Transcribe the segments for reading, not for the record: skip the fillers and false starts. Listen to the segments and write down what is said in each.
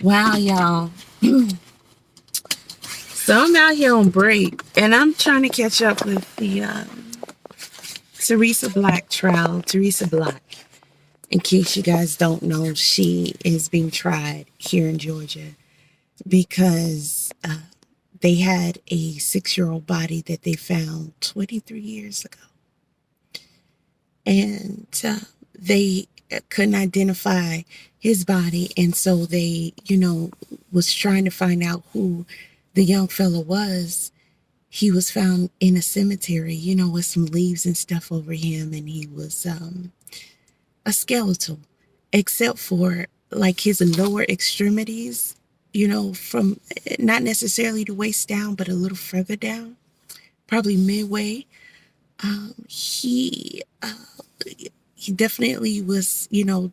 Wow, y'all. So I'm out here on break and I'm trying to catch up with the Teresa Black trial. Teresa Black, in case you guys don't know, she is being tried here in Georgia because they had a 6-year-old body that they found 23 years ago. And they couldn't identify his body. And so they, was trying to find out who the young fellow was. He was found in a cemetery, with some leaves and stuff over him. And he was a skeletal, except for like his lower extremities, from not necessarily the waist down, but a little further down, probably midway. He definitely was,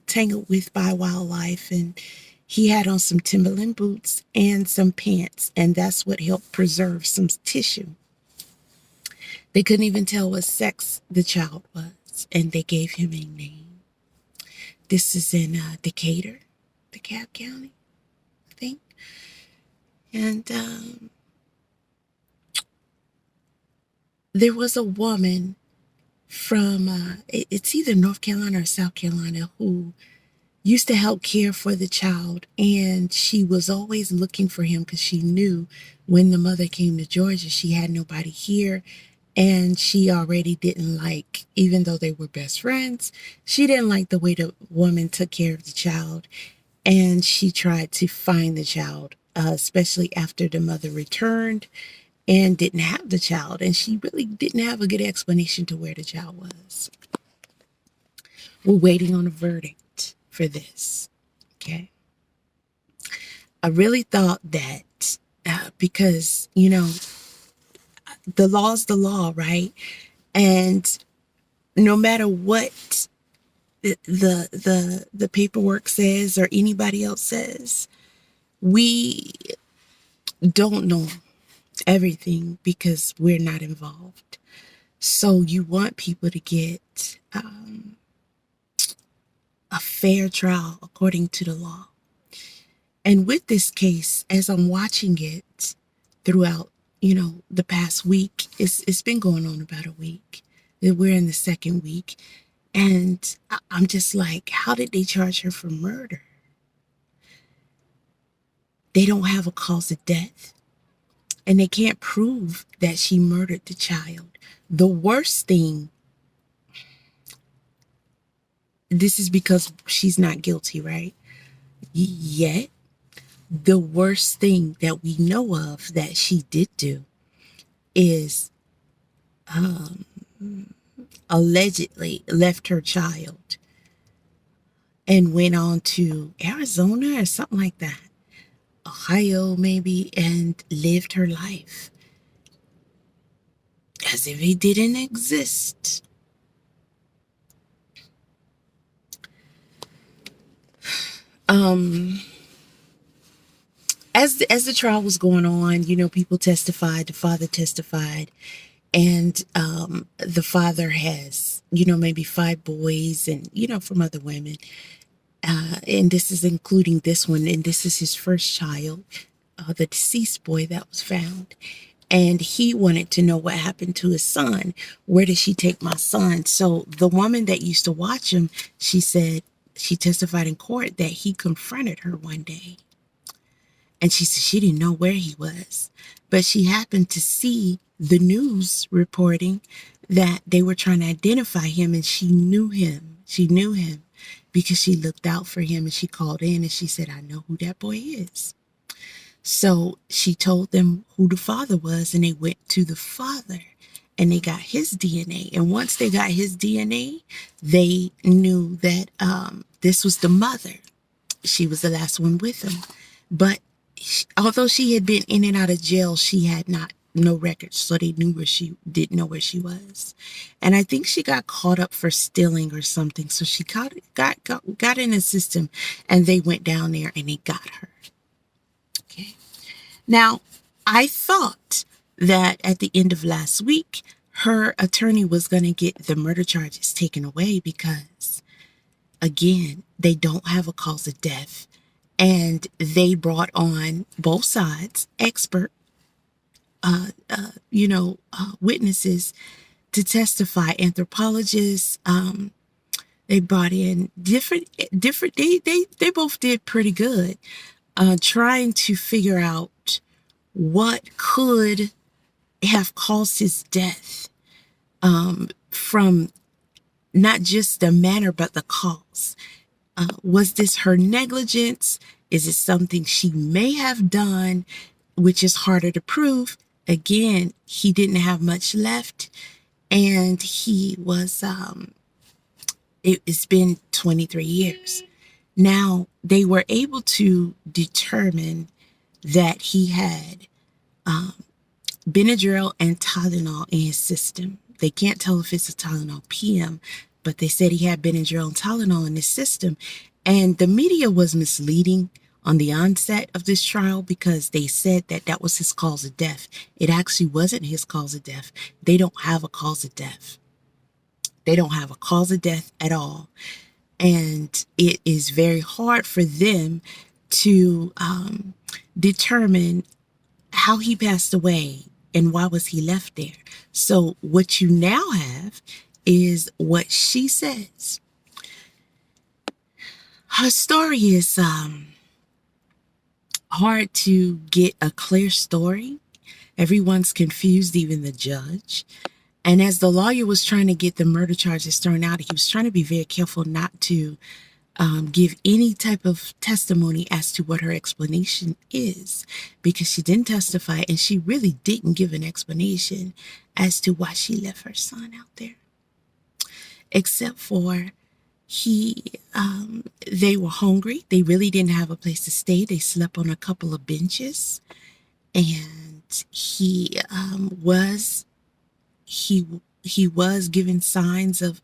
tangled with by wildlife, and he had on some Timberland boots and some pants, and that's what helped preserve some tissue. They couldn't even tell what sex the child was, and they gave him a name. This is in Decatur, Dekalb County, I think. And there was a woman from, it's either North Carolina or South Carolina, who used to help care for the child. And she was always looking for him because she knew when the mother came to Georgia, she had nobody here. And she already didn't like, even though they were best friends, she didn't like the way the woman took care of the child. And she tried to find the child, especially after the mother returned and didn't have the child. And she really didn't have a good explanation to where the child was. We're waiting on a verdict for this. Okay. I really thought that because, the law's the law, right? And no matter what the paperwork says or anybody else says, we don't know everything because we're not involved. So you want people to get a fair trial according to the law. And with this case, as I'm watching it throughout, the past week, it's been going on about a week. We're in the second week. And I'm just like, how did they charge her for murder? They don't have a cause of death. And they can't prove that she murdered the child. The worst thing, this is because she's not guilty, right? Yet, the worst thing that we know of that she did do is allegedly left her child and went on to Arizona or something like that, Ohio maybe, and lived her life as if it didn't exist. As the trial was going on, people testified, the father testified, and the father has, maybe 5 boys and, from other women. And this is including this one, and this is his first child, the deceased boy that was found. And he wanted to know what happened to his son. Where did she take my son? So the woman that used to watch him, she said, she testified in court that he confronted her one day. And she said she didn't know where he was. But she happened to see the news reporting that they were trying to identify him, and she knew him. She knew him because she looked out for him, and she called in and she said, I know who that boy is. So she told them who the father was, and they went to the father and they got his DNA. And once they got his DNA, they knew that this was the mother. She was the last one with him. But although she had been in and out of jail, she had no records, so they knew didn't know where she was. And I think she got caught up for stealing or something, so she got in the system, and they went down there and they got her. Okay. Now, I thought that at the end of last week, her attorney was going to get the murder charges taken away because, again, they don't have a cause of death. And they brought on both sides, expert, witnesses to testify, anthropologists. They brought in different. They both did pretty good, trying to figure out what could have caused his death, from not just the manner but the cause. Was this her negligence? Is it something she may have done, which is harder to prove? Again, he didn't have much left, and he was. It's been 23 years. Now, they were able to determine that he had Benadryl and Tylenol in his system. They can't tell if it's a Tylenol PM, but they said he had Benadryl and Tylenol in his system. And the media was misleading on the onset of this trial because they said that that was his cause of death. It actually wasn't his cause of death. They don't have a cause of death. They don't have a cause of death at all. And it is very hard for them to determine how he passed away and why was he left there. So what you now have is what she says. Her story is hard to get a clear story. Everyone's confused, even the judge. And as the lawyer was trying to get the murder charges thrown out, he was trying to be very careful not to give any type of testimony as to what her explanation is, because she didn't testify and she really didn't give an explanation as to why she left her son out there. Except for they were hungry. They really didn't have a place to stay. They slept on a couple of benches, and he was giving signs of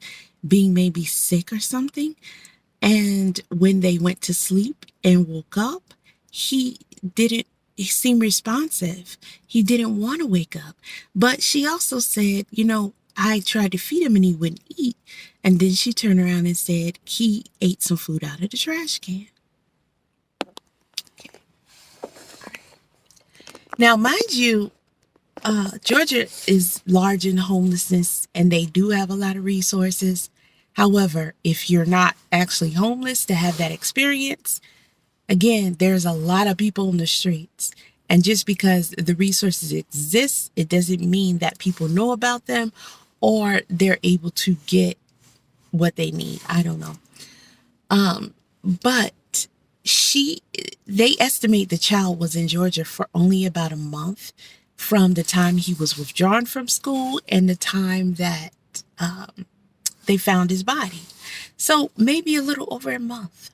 being maybe sick or something. And when they went to sleep and woke up, he seemed responsive. He didn't want to wake up. But she also said, I tried to feed him and he wouldn't eat. And then she turned around and said he ate some food out of the trash can. Okay. Now, mind you, Georgia is large in homelessness, and they do have a lot of resources. However, if you're not actually homeless to have that experience, again, there's a lot of people in the streets. And just because the resources exist, it doesn't mean that people know about them or they're able to get what they need. I don't know. But they estimate the child was in Georgia for only about a month, from the time he was withdrawn from school and the time that they found his body. So maybe a little over a month.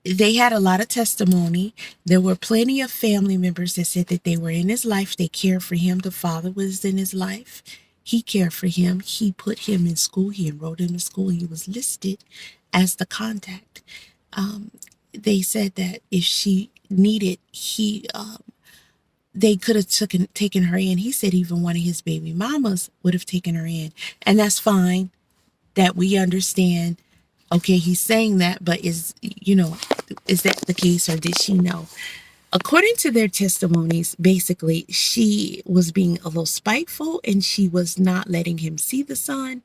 They had a lot of testimony. There were plenty of family members that said that they were in his life. They cared for him. The father was in his life. He cared for him. He put him in school. He enrolled him in school. He was listed as the contact. They said that if she needed, they could have taken her in. He said even one of his baby mamas would have taken her in. And that's fine, that we understand. Okay, he's saying that, but is that the case, or did she know? According to their testimonies, basically, she was being a little spiteful and she was not letting him see the son.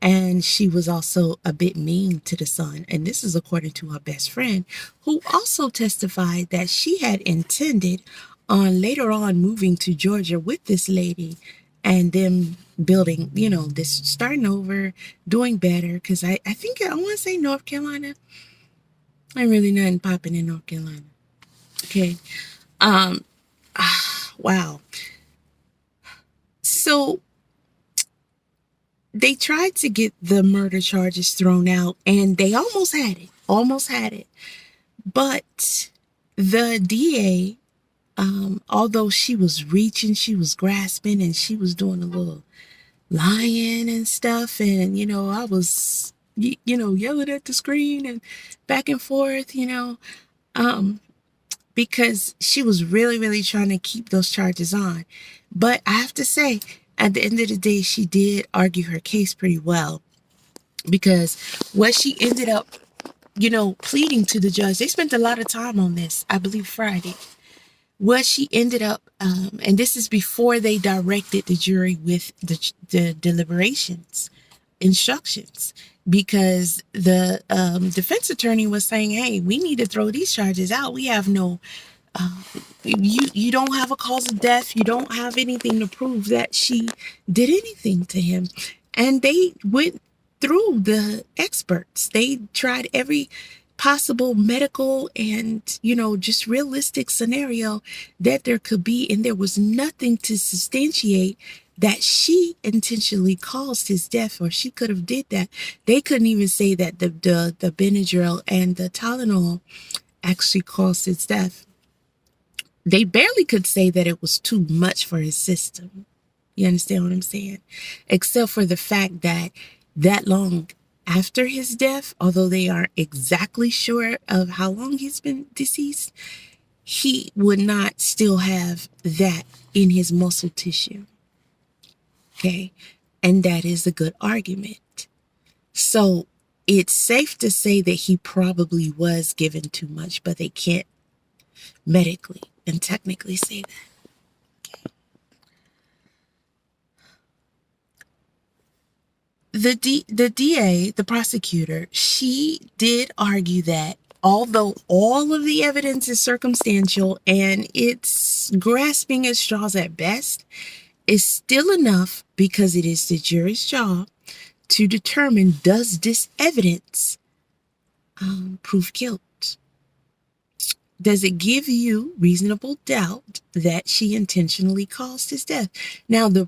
And she was also a bit mean to the son. And this is according to her best friend, who also testified that she had intended on later on moving to Georgia with this lady and them building, this, starting over, doing better. Because I think I want to say North Carolina. I really nothing popping in North Carolina. Okay. Wow. So they tried to get the murder charges thrown out, and they almost had it. But the DA, although she was reaching, she was grasping, and she was doing a little lying and stuff. And, I was, yelling at the screen and back and forth, because she was really, really trying to keep those charges on. But I have to say, at the end of the day, she did argue her case pretty well. because what she ended up, pleading to the judge, they spent a lot of time on this, I believe Friday. What she ended up, and this is before they directed the jury with the deliberations instructions, because the defense attorney was saying, hey, we need to throw these charges out. We have no, you don't have a cause of death. You don't have anything to prove that she did anything to him. And they went through the experts. They tried every possible medical and, just realistic scenario that there could be. And there was nothing to substantiate that she intentionally caused his death, or she could have did that. They couldn't even say that the Benadryl and the Tylenol actually caused his death. They barely could say that it was too much for his system. You understand what I'm saying? Except for the fact that long after his death, although they aren't exactly sure of how long he's been deceased, he would not still have that in his muscle tissue. Okay? And that is a good argument. So it's safe to say that he probably was given too much, but they can't medically and technically say that. The DA, the prosecutor, she did argue that although all of the evidence is circumstantial and it's grasping at straws at best, it's still enough because it is the jury's job to determine, does this evidence prove guilt? Does it give you reasonable doubt that she intentionally caused his death? Now, the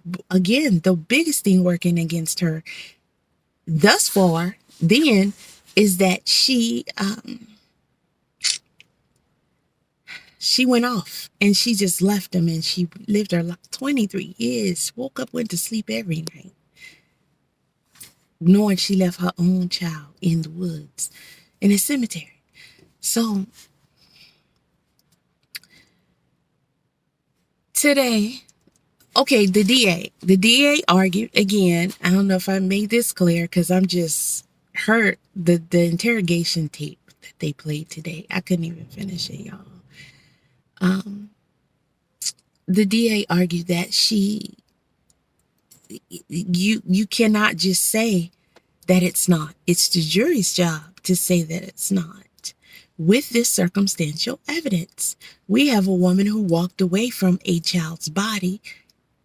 biggest thing working against her thus far then is that she went off and she just left him, and she lived her life 23 years, woke up, went to sleep every night, knowing she left her own child in the woods, in a cemetery. So today, okay, the DA argued again. I don't know if I made this clear because I'm just heard the interrogation tape that they played today. I couldn't even finish it, y'all. The DA argued that you cannot just say that it's not. It's the jury's job to say that it's not. With this circumstantial evidence, we have a woman who walked away from a child's body.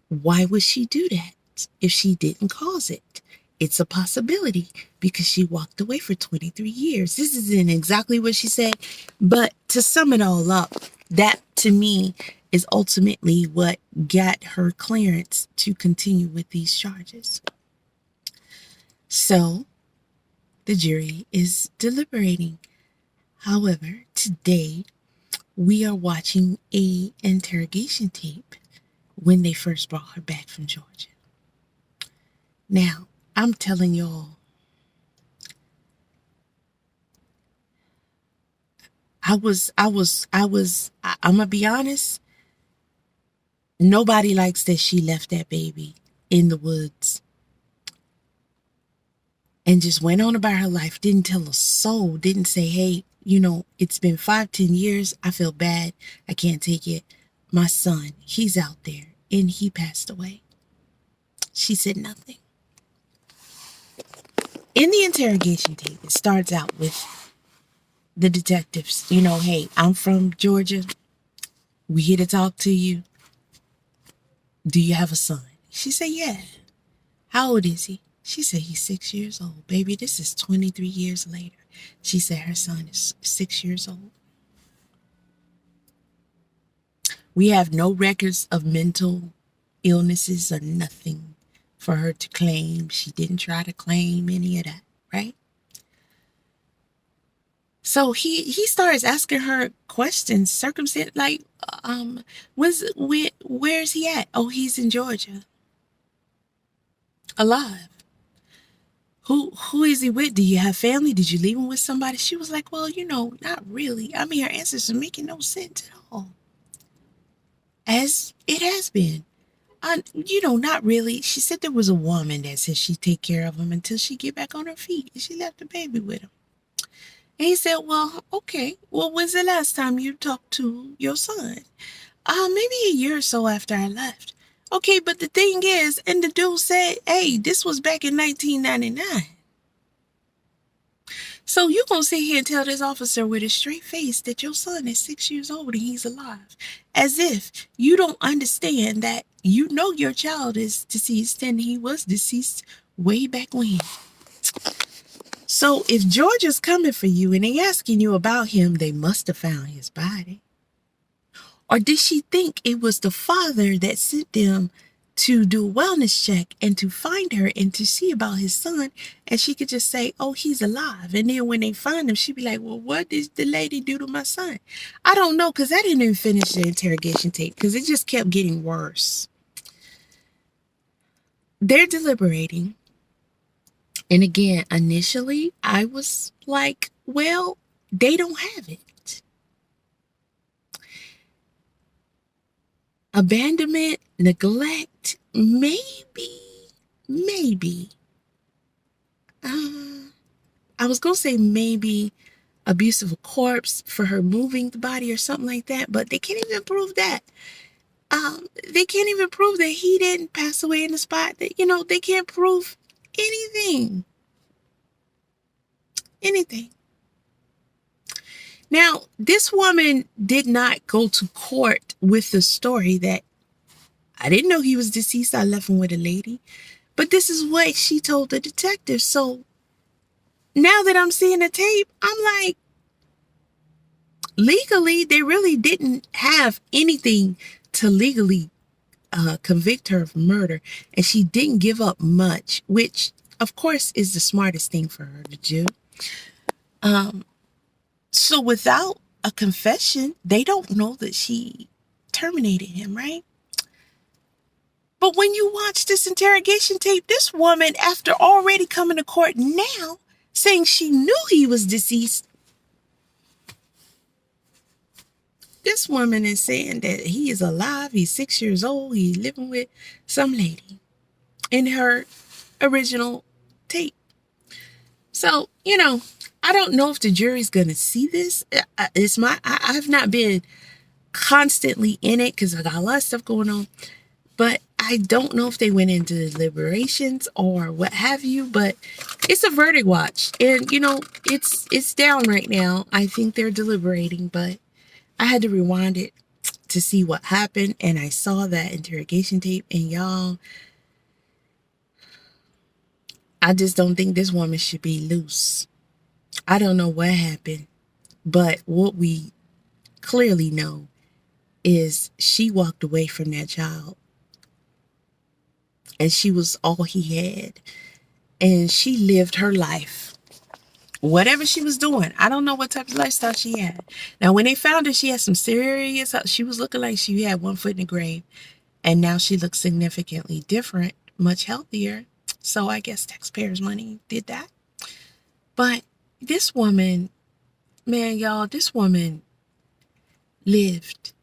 Why would she do that if she didn't cause it? It's a possibility because she walked away for 23 years. This isn't exactly what she said, but to sum it all up, that to me is ultimately what got her clearance to continue with these charges. So the jury is deliberating. However, today we are watching a interrogation tape when they first brought her back from Georgia. Now, I'm telling y'all, I'm gonna be honest, nobody likes that she left that baby in the woods and just went on about her life, didn't tell a soul, didn't say, hey, it's been 5-10 years, I feel bad, I can't take it. My son, he's out there and he passed away. She said nothing. In the interrogation tape, it starts out with the detectives, hey, I'm from Georgia. We here to talk to you. Do you have a son? She said, yeah. How old is he? She said, he's 6 years old. Baby, this is 23 years later. She said her son is 6 years old. We have no records of mental illnesses or nothing for her to claim. She didn't try to claim any of that, right? So he starts asking her questions, circumstance, like, where's he at? Oh, he's in Georgia. Alive. Who is he with? Do you have family? Did you leave him with somebody? She was like, well, not really. I mean, her answers are making no sense at all. As it has been. Not really. She said there was a woman that said she'd take care of him until she get back on her feet, and she left the baby with him. And he said, well, okay. Well, when's the last time you talked to your son? Maybe a year or so after I left. Okay, but the thing is, and the dude said, hey, this was back in 1999. So you gonna sit here and tell this officer with a straight face that your son is 6 years old and he's alive, as if you don't understand that you know your child is deceased and he was deceased way back when. So if Georgia's coming for you and they asking you about him, they must have found his body. Or did she think it was the father that sent them to do a wellness check and to find her and to see about his son, and she could just say, oh, he's alive, and then when they find him, she'd be like, well, what did the lady do to my son? I don't know, because I didn't even finish the interrogation tape because it just kept getting worse. They're deliberating, and again, initially I was like, well, they don't have it. Abandonment, neglect, maybe. I was going to say maybe abuse of a corpse for her moving the body or something like that, but they can't even prove that. They can't even prove that he didn't pass away in the spot. That, they can't prove anything. Now, this woman did not go to court with the story that I didn't know he was deceased. I left him with a lady. But this is what she told the detective. So now that I'm seeing the tape, I'm like, legally, they really didn't have anything to legally convict her of murder. And she didn't give up much, which, of course, is the smartest thing for her to do. So without a confession, they don't know that she terminated him, right? But when you watch this interrogation tape, this woman, after already coming to court now, saying she knew he was deceased, this woman is saying that he is alive, he's 6 years old, he's living with some lady in her original tape. So, I don't know if the jury's going to see this. I've not been constantly in it because I got a lot of stuff going on. But I don't know if they went into deliberations or what have you. But it's a verdict watch. And, it's down right now. I think they're deliberating. But I had to rewind it to see what happened. And I saw that interrogation tape. And y'all, I just don't think this woman should be loose. I don't know what happened, but what we clearly know is she walked away from that child and she was all he had, and she lived her life. Whatever she was doing, I don't know what type of lifestyle she had. Now, when they found her, she had some serious, she was looking like she had one foot in the grave, and now she looks significantly different, much healthier. So I guess taxpayers' money did that. But this woman, man, y'all, this woman lived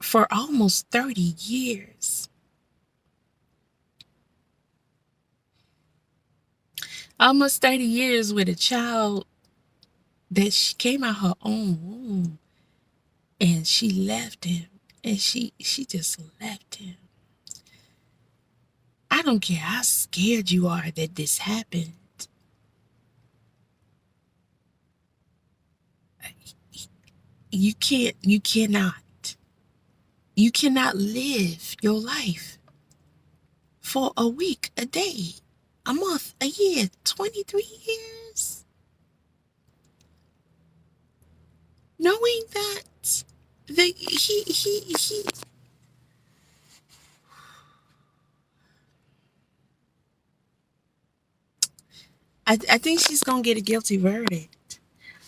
for almost 30 years. Almost 30 years with a child that she came out her own womb, and she left him, and she just left him. I don't care how scared you are that this happened. You cannot live your life for a week, a day, a month, a year, 23 years, knowing that he I think she's gonna get a guilty verdict.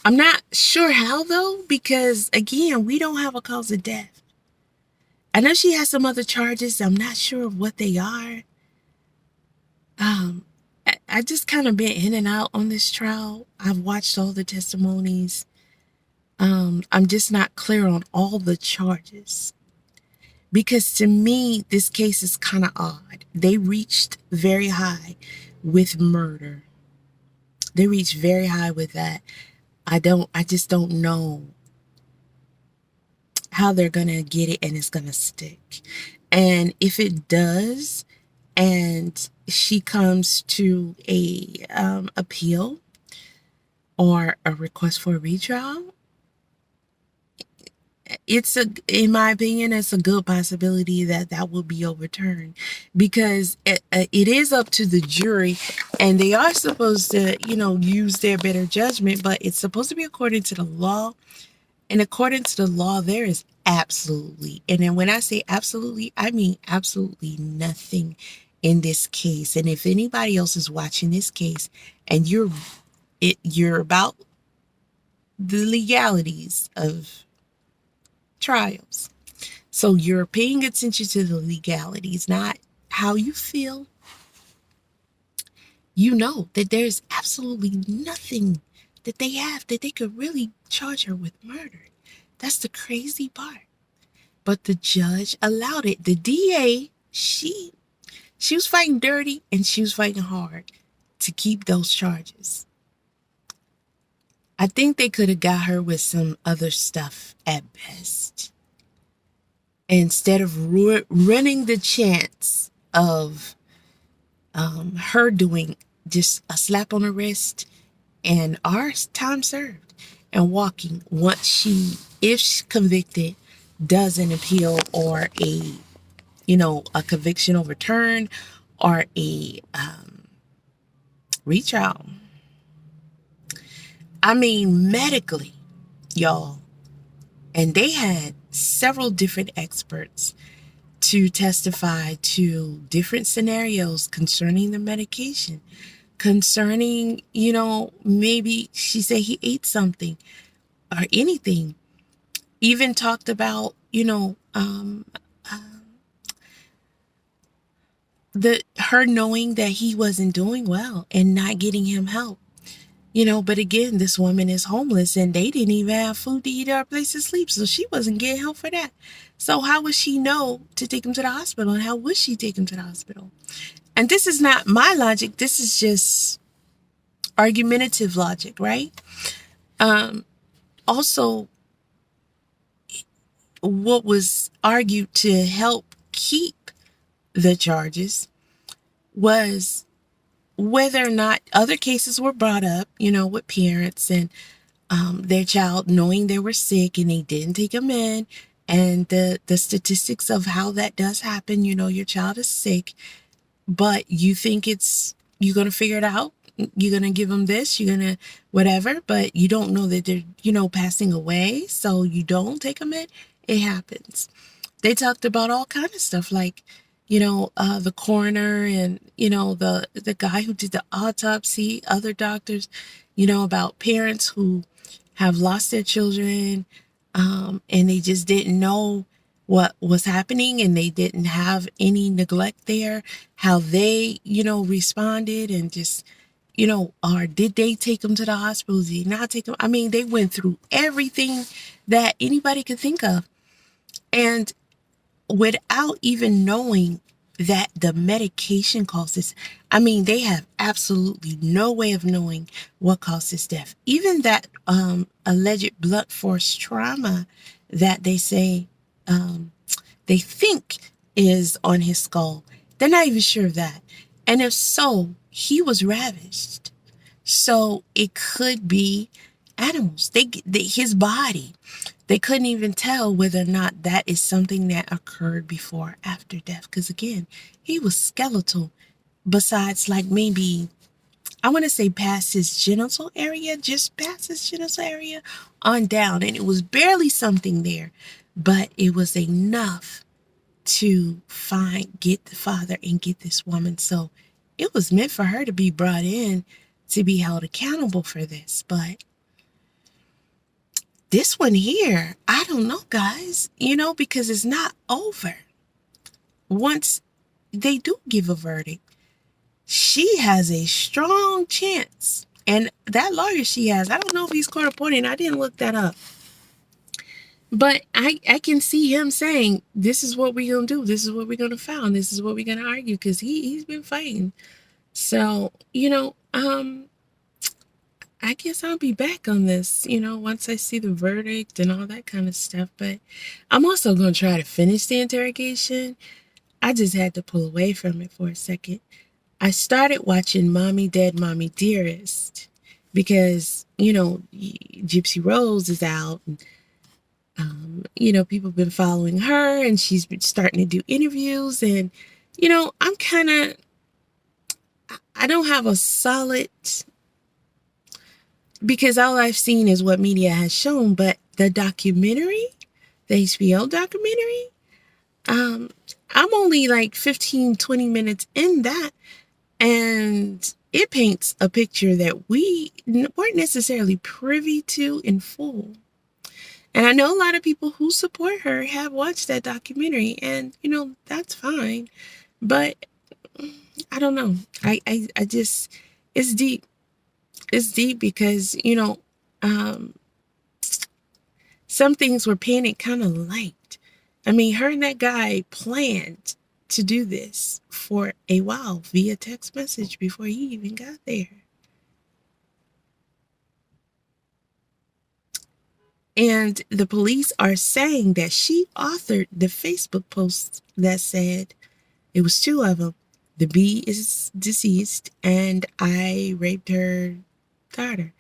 I'm not sure how though, because again, we don't have a cause of death. I know she has some other charges. I'm not sure of what they are. I just kind of been in and out on this trial. I've watched all the testimonies. I'm just not clear on all the charges. Because to me, this case is kind of odd. They reached very high with murder. They reached very high with that. I just don't know how they're going to get it and it's going to stick. And if it does, and she comes to a appeal or a request for a retrial, in my opinion, it's a good possibility that that will be overturned, because it is up to the jury, and they are supposed to, use their better judgment, but it's supposed to be according to the law. And according to the law, there is absolutely, and then when I say absolutely, I mean absolutely nothing in this case. And if anybody else is watching this case and you're about the legalities of trials, so you're paying attention to the legalities, not how you feel, you know that there's absolutely nothing that they have that they could really charge her with murder. That's the crazy part. But the judge allowed it. The DA, she was fighting dirty and she was fighting hard to keep those charges. I think they could have got her with some other stuff at best, instead of running the chance of her doing just a slap on the wrist and our time served, and walking once she, if she's convicted, does an appeal or a conviction overturned or a retrial. I mean, medically, y'all. And they had several different experts to testify to different scenarios concerning the medication, concerning, maybe she said he ate something or anything. Even talked about, her knowing that he wasn't doing well and not getting him help. But again, this woman is homeless and they didn't even have food to eat or a place to sleep. So she wasn't getting help for that. So how would she know to take him to the hospital? And how would she take him to the hospital? And this is not my logic. This is just argumentative logic, right? Also, what was argued to help keep the charges was whether or not other cases were brought up, with parents and their child knowing they were sick and they didn't take them in, and the statistics of how that does happen. Your child is sick, but you think you're going to figure it out. You're going to give them this, you're going to whatever, but you don't know that they're, passing away. So you don't take them in. It happens. They talked about all kind of stuff like, the coroner and, the guy who did the autopsy, other doctors, about parents who have lost their children, and they just didn't know what was happening and they didn't have any neglect there, how they, responded and just, or did they take them to the hospital? Did they not take them? I mean, they went through everything that anybody could think of. And without even knowing that the medication causes, I mean, they have absolutely no way of knowing what causes death. Even that alleged blunt force trauma that they say they think is on his skull, they're not even sure of that. And if so, he was ravished. So it could be animals. His body. They couldn't even tell whether or not that is something that occurred before or after death. Because again, he was skeletal. Besides, like maybe, I want to say past his genital area, just past his genital area on down. And it was barely something there. But it was enough to get the father and get this woman. So it was meant for her to be brought in to be held accountable for this. But this one here, I don't know, guys, because it's not over. Once they do give a verdict, she has a strong chance. And that lawyer she has, I don't know if he's court appointed. I didn't look that up. But I can see him saying, this is what we're going to do. This is what we're going to found. This is what we're going to argue, because he's been fighting. So, I guess I'll be back on this, once I see the verdict and all that kind of stuff. But I'm also going to try to finish the interrogation. I just had to pull away from it for a second. I started watching Mommy Dead, Mommy Dearest because, Gypsy Rose is out. And, people have been following her, and she's been starting to do interviews. And, I'm kind of, I don't have a solid, because all I've seen is what media has shown. But the documentary, the HBO documentary, I'm only like 15, 20 minutes in that. And it paints a picture that we weren't necessarily privy to in full. And I know a lot of people who support her have watched that documentary, and, that's fine. But I don't know. I just, it's deep. It's deep because, some things were painted kind of light. I mean, her and that guy planned to do this for a while via text message before he even got there. And the police are saying that she authored the Facebook post that said, it was two of them. The B is deceased, and I raped her daughter.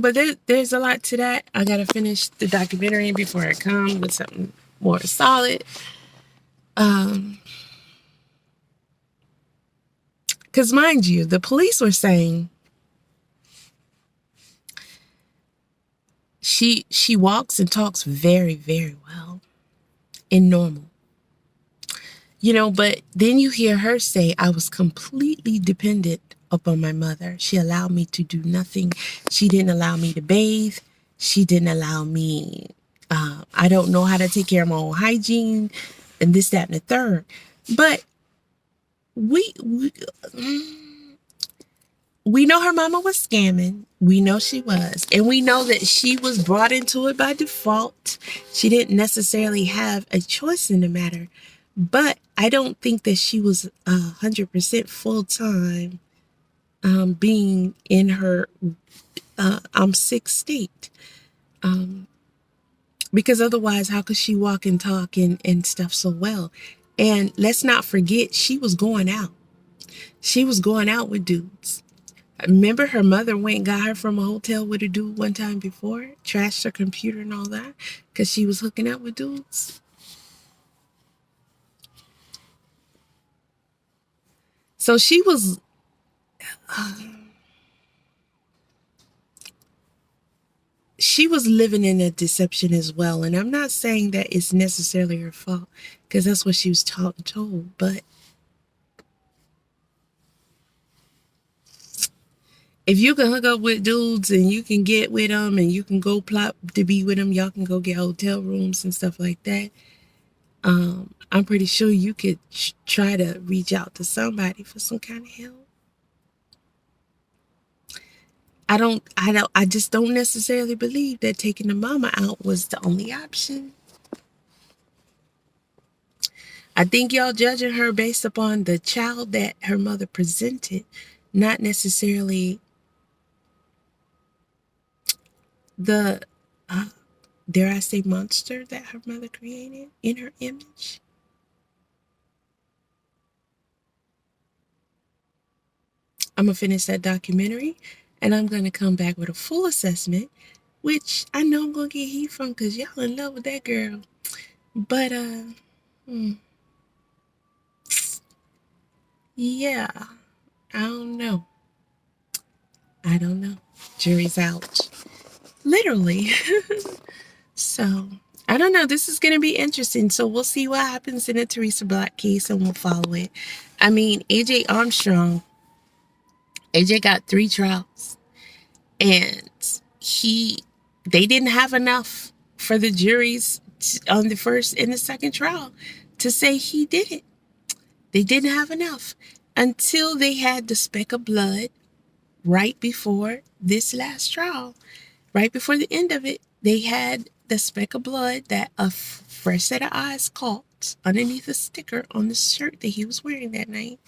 But there's a lot to that. I gotta finish the documentary before I come with something more solid. Because mind you, the police were saying she walks and talks very, very well in normal. But then you hear her say, I was completely dependent upon my mother. She allowed me to do nothing. She didn't allow me to bathe. She didn't allow me, I don't know how to take care of my own hygiene, and this, that, and the third. But we know her mama was scamming. We know she was. And we know that she was brought into it by default. She didn't necessarily have a choice in the matter. But I don't think that she was 100% full-time being in her I'm sick state. Because otherwise, how could she walk and talk and stuff so well? And let's not forget, she was going out. She was going out with dudes. Remember, her mother went and got her from a hotel with a dude one time before, trashed her computer and all that, because she was hooking up with dudes. So she was living in a deception as well. And I'm not saying that it's necessarily her fault, because that's what she was taught and told. But if you can hook up with dudes and you can get with them and you can go plot to be with them, y'all can go get hotel rooms and stuff like that. I'm pretty sure you could try to reach out to somebody for some kind of help. I just don't necessarily believe that taking the mama out was the only option. I think y'all judging her based upon the child that her mother presented, not necessarily the, dare I say, monster that her mother created in her image. I'm going to finish that documentary, and I'm going to come back with a full assessment, which I know I'm going to get heat from because y'all in love with that girl. But, yeah, I don't know. Jury's out. Literally. So, I don't know. This is going to be interesting. So, we'll see what happens in the Teresa Black case, and we'll follow it. I mean, AJ got 3 trials. And they didn't have enough for the juries on the first and the second trial to say he did it. They didn't have enough until they had the speck of blood right before this last trial, right before the end of it, they had the speck of blood that a fresh set of eyes caught underneath a sticker on the shirt that he was wearing that night.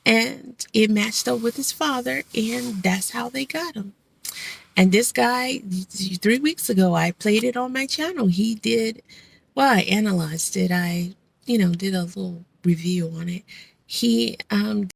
And it matched up with his father, and that's how they got him. And this guy, 3 weeks ago, I played it on my channel. He did, well, I analyzed it. I, did a little review on it. He